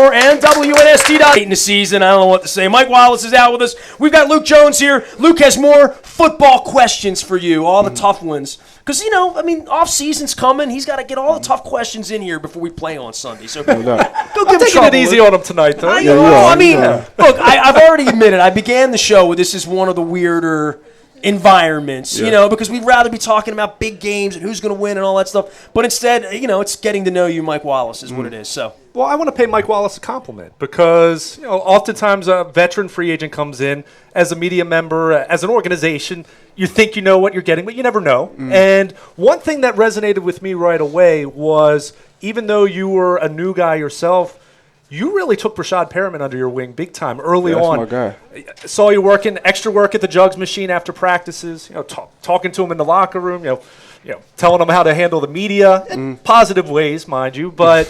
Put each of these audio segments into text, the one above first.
Baltimore and WNST. Late in the season, I don't know what to say. Mike Wallace is out with us. We've got Luke Jones here. Luke has more football questions for you, all the tough ones. Because, off-season's coming. He's got to get all the tough questions in here before we play on Sunday. So go give him taking it easy on him tonight, though. Look, I've already admitted, I began the show with this is one of the weirder environments, because we'd rather be talking about big games and who's going to win and all that stuff. But instead, it's getting to know you, Mike Wallace, is what it is. So, well, I want to pay Mike Wallace a compliment because, oftentimes a veteran free agent comes in as a media member, as an organization. You think you know what you're getting, but you never know. And one thing that resonated with me right away was, even though you were a new guy yourself, you really took Brashad Perriman under your wing big time early on. That's my guy. Saw you working extra work at the jugs machine after practices. Talking to him in the locker room. Telling him how to handle the media in positive ways, mind you. But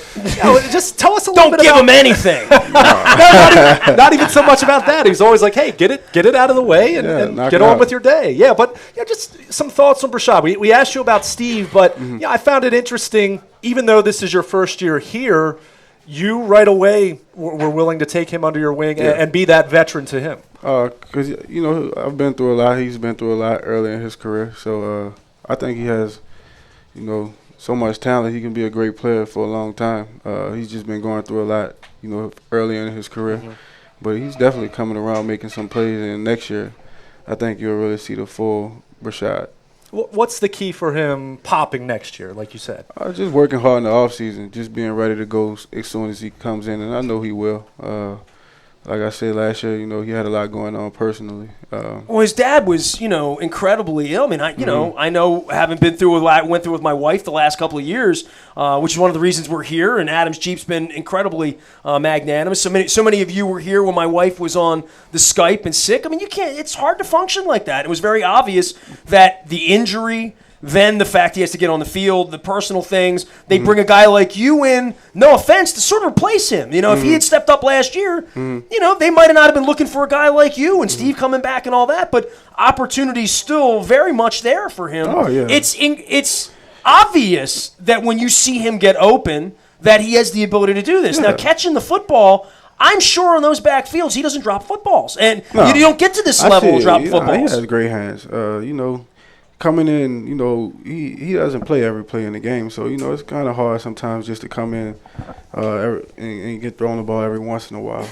just tell us a little bit. Don't give him anything. Not even so much about that. He's always like, "Hey, get it out of the way and get on with your day." Yeah, but just some thoughts on Brashad. We asked you about Steve, but I found it interesting. Even though this is your first year here, you right away were willing to take him under your wing and be that veteran to him. Because, I've been through a lot. He's been through a lot early in his career. So I think he has, so much talent. He can be a great player for a long time. He's just been going through a lot, early in his career. But he's definitely coming around making some plays. And next year, I think you'll really see the full Brashad. What's the key for him popping next year, like you said? Just working hard in the offseason, just being ready to go as soon as he comes in, and I know he will. Like I said last year, he had a lot going on personally. Well, his dad was, incredibly ill. I mean, I know, having went through with my wife the last couple of years, which is one of the reasons we're here. And Adam's Jeep's been incredibly magnanimous. So many of you were here when my wife was on the Skype and sick. I mean, it's hard to function like that. It was very obvious that the injury, then the fact he has to get on the field, the personal things, they bring a guy like you in, no offense, to sort of replace him. If he had stepped up last year, they might have not have been looking for a guy like you and Steve coming back and all that, but opportunity's still very much there for him. Oh, yeah. It's obvious that when you see him get open, that he has the ability to do this. Yeah. Now, catching the football, I'm sure on those backfields he doesn't drop footballs. And you don't get to this level of dropping footballs. He has great hands. Coming in, he doesn't play every play in the game, so it's kind of hard sometimes just to come in and get thrown the ball every once in a while.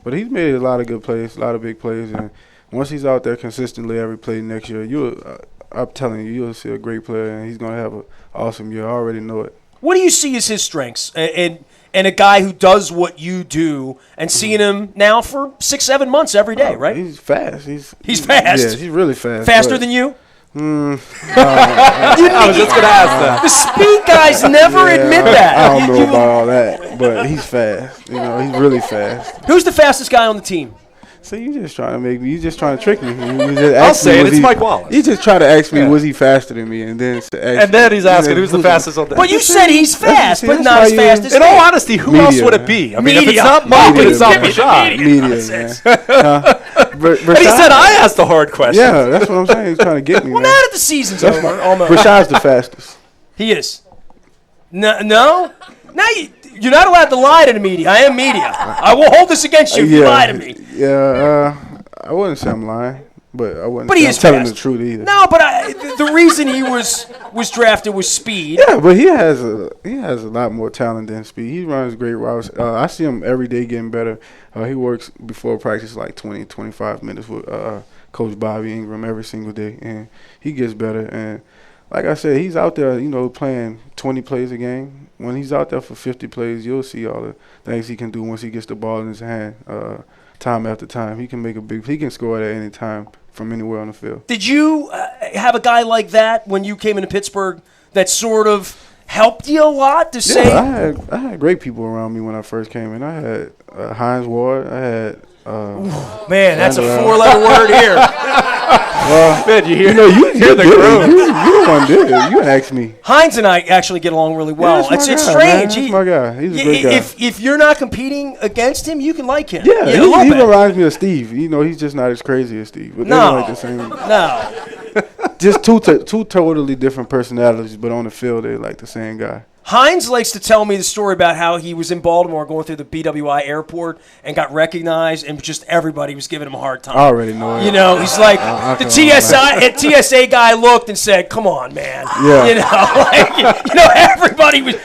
But he's made a lot of good plays, a lot of big plays, and once he's out there consistently every play next year, I'm telling you, you'll see a great player, and he's going to have an awesome year. I already know it. What do you see as his strengths, and a guy who does what you do, and seeing him now for 6-7 months every day, right? He's fast. He's fast. Yeah, he's really fast. Faster than you? I was just going to ask that. The speed guys never admit that. I don't know about all that, but he's fast. He's really fast. Who's the fastest guy on the team? So you just trying to trick me. I'll say it. It's Mike Wallace. You just try to ask me, was he faster than me, and then he's asking who's the fastest on the team. But you said he's fast, but not as fast as in all honesty, who else would it be? I mean, if it's not Mike, it's not Brashad. Media, man. But he said I asked the hard question. Yeah, that's what I'm saying. He's trying to get me. Well, now that the season's over, almost. Brashad's the fastest. He is. No. Now you're not allowed to lie to the media. I am media. I will hold this against you if you lie to me. Yeah, I wouldn't say I'm lying, but I wouldn't say I'm telling the truth either. No, but the reason he was drafted was speed. Yeah, but he has a lot more talent than speed. He runs great routes. I see him every day getting better. He works before practice like 20, 25 minutes with Coach Bobby Ingram every single day, and he gets better. And like I said, he's out there, playing 20 plays a game. When he's out there for 50 plays, you'll see all the things he can do once he gets the ball in his hand, time after time. He can score at any time from anywhere on the field. Did you have a guy like that when you came into Pittsburgh that sort of helped you a lot to say? I had great people around me when I first came in. I had Hines Ward. I had man, that's a 4-letter word here. Well, man, you hear the groove. You the one did it. You asked me. Hines and I actually get along really well. Yeah, it's strange. He's my guy. He's a great guy. If you're not competing against him, you can like him. Yeah, he reminds me of Steve. He's just not as crazy as Steve. But they're like the same. No. Just two totally different personalities, but on the field they're like the same guy. Hines likes to tell me the story about how he was in Baltimore going through the BWI airport and got recognized, and just everybody was giving him a hard time. I already know it. You know, he's like, the TSA guy looked and said, come on, man. Yeah. You know, like, everybody was.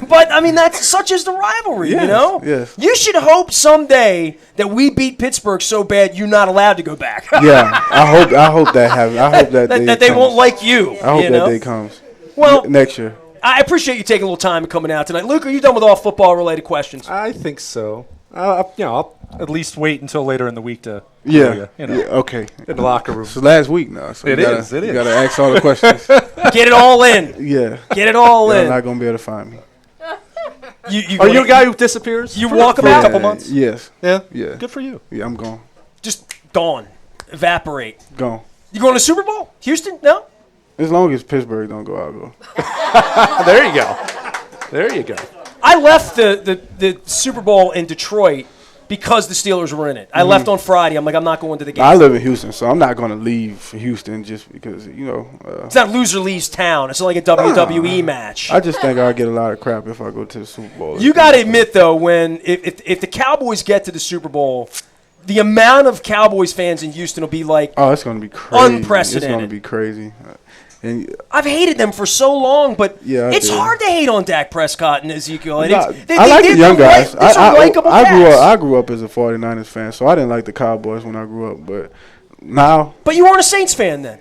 But, I mean, that's such is the rivalry, Yes, you know? yes. You should hope someday that we beat Pittsburgh so bad you're not allowed to go back. Yeah, I hope that happens. I hope that they comes. won't like you. I hope you that know? day comes. Well, next year. I appreciate you taking a little time and coming out tonight. Luke, are you done with all football-related questions? I think so. I'll at least wait until later in the week to Yeah. you know, Okay. in the locker room. It's last week now. So It you is. You got to ask all the questions. Get it all in. Yeah. Get it all You're in. not going to be able to find me. Are you a guy who disappears? You for walk a about? couple months? Yes. Yeah. Yeah. Good for you. Yeah, I'm gone. Just gone. Evaporate. Gone. You going to the Super Bowl? Houston? No? As long as Pittsburgh don't go, I'll go. There you go. There you go. I left the Super Bowl in Detroit because the Steelers were in it. I left on Friday. I'm like, I'm not going to the game. I live in Houston, so I'm not going to leave for Houston just because, It's not loser leaves town. It's not like a WWE match. I just think I'll get a lot of crap if I go to the Super Bowl. You got to admit, though, if the Cowboys get to the Super Bowl, the amount of Cowboys fans in Houston will be like, oh, it's going to be crazy. Unprecedented. It's going to be crazy. And I've hated them for so long, but Yeah, I it's did. hard to hate on Dak Prescott and Ezekiel. And I they like the did young guys. They're some likable cats. I grew up as a 49ers fan, so I didn't like the Cowboys when I grew up. But now But you weren't a Saints fan then?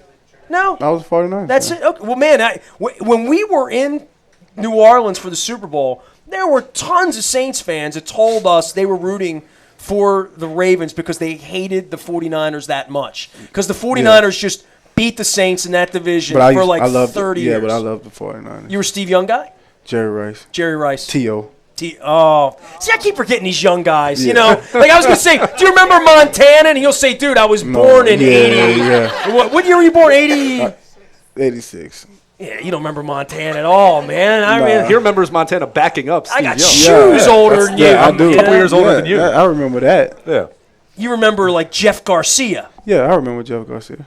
No? I was a 49ers That's fan. it. Okay. Well, man, when we were in New Orleans for the Super Bowl, there were tons of Saints fans that told us they were rooting for the Ravens because they hated the 49ers that much. Because the 49ers just beat the Saints in that division for like 30 years. Yeah, but I love the 49ers. You were a Steve Young guy? Jerry Rice. Jerry Rice. T.O. See, I keep forgetting these young guys, you know. Like I was going to say, do you remember Montana? And he'll say, dude, I was born in 80. Yeah. What year were you born? 80? 86. Yeah, you don't remember Montana at all, man. I mean, He remembers Montana backing up Steve I got Young. shoes older than you. Yeah, I do. A couple years older than you. I remember that. Yeah. You remember, like, Jeff Garcia. Yeah, I remember Jeff Garcia.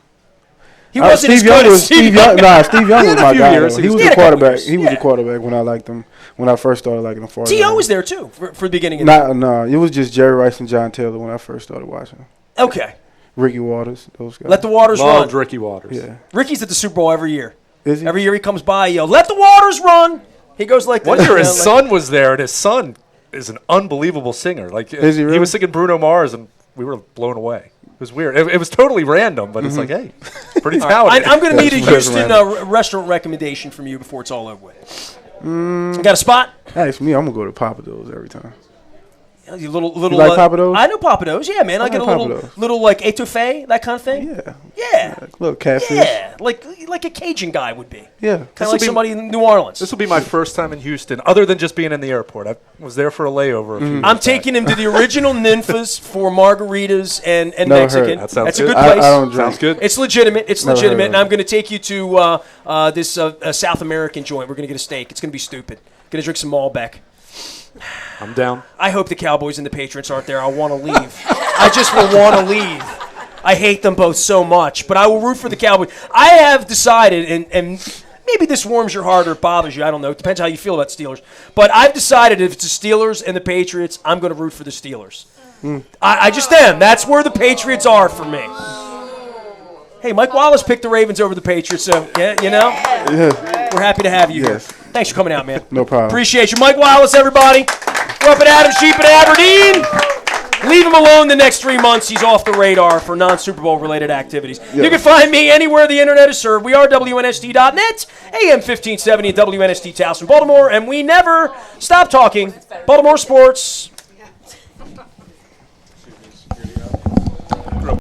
He wasn't as good as Steve Young. Steve Young was my few guy. years. He He was had the a couple quarterback. years. He was the quarterback when I liked him. When I first started liking the 49ers. T.O. was there, too, for the beginning of the No, it was just Jerry Rice and John Taylor when I first started watching. Okay. Ricky Waters, those guys. Let the Waters Loved run. Ricky Waters. Yeah. Ricky's at the Super Bowl every year. Is he? Every year he comes by, he yells, let the Waters run. He goes like this. One year you his know, like- son was there, and his son is an unbelievable singer. Like Is he really? He was singing Bruno Mars, and we were blown away. It was weird. It was totally random, but it's like, hey, pretty talented. I'm going to need a That's Houston restaurant recommendation from you before it's all over with. Got a spot? Ask me, I'm gonna go to Papa Do's every time. You little. You like Papa Do's? I know Papa Do's. Yeah, man. I I get a like little, Papa Do's. little like etouffee, that kind of thing. Yeah. Yeah. Little catfish. Yeah. Like a Cajun guy would be. Yeah. Kind of like somebody in New Orleans. This will be my first time in Houston, other than just being in the airport. I was there for a layover. A few years I'm back. taking him to the original Ninfas for margaritas and Never Mexican. heard. That sounds That's a good. good place. I don't drink. Sounds good. It's legitimate. It's Never legitimate. heard And of it. I'm going to take you to this South American joint. We're going to get a steak. It's going to be stupid. Going to drink some Malbec. I'm down. I hope the Cowboys and the Patriots aren't there. I want to leave. I just will want to leave. I hate them both so much, but I will root for the Cowboys. I have decided, and maybe this warms your heart or bothers you. I don't know. It depends how you feel about Steelers. But I've decided if it's the Steelers and the Patriots, I'm going to root for the Steelers. I just am. That's where the Patriots are for me. Hey, Mike Wallace picked the Ravens over the Patriots, so, yeah, you know, Yeah. we're happy to have you Yes. here. Thanks for coming out, man. No problem. Appreciate you. Mike Wallace, everybody. We're up at Adam Sheep in Aberdeen. Leave him alone the next 3 months. He's off the radar for non-Super Bowl related activities. Yeah. You can find me anywhere the internet is served. We are WNST.net, AM 1570 at WNST Towson, Baltimore, and we never stop talking Baltimore sports.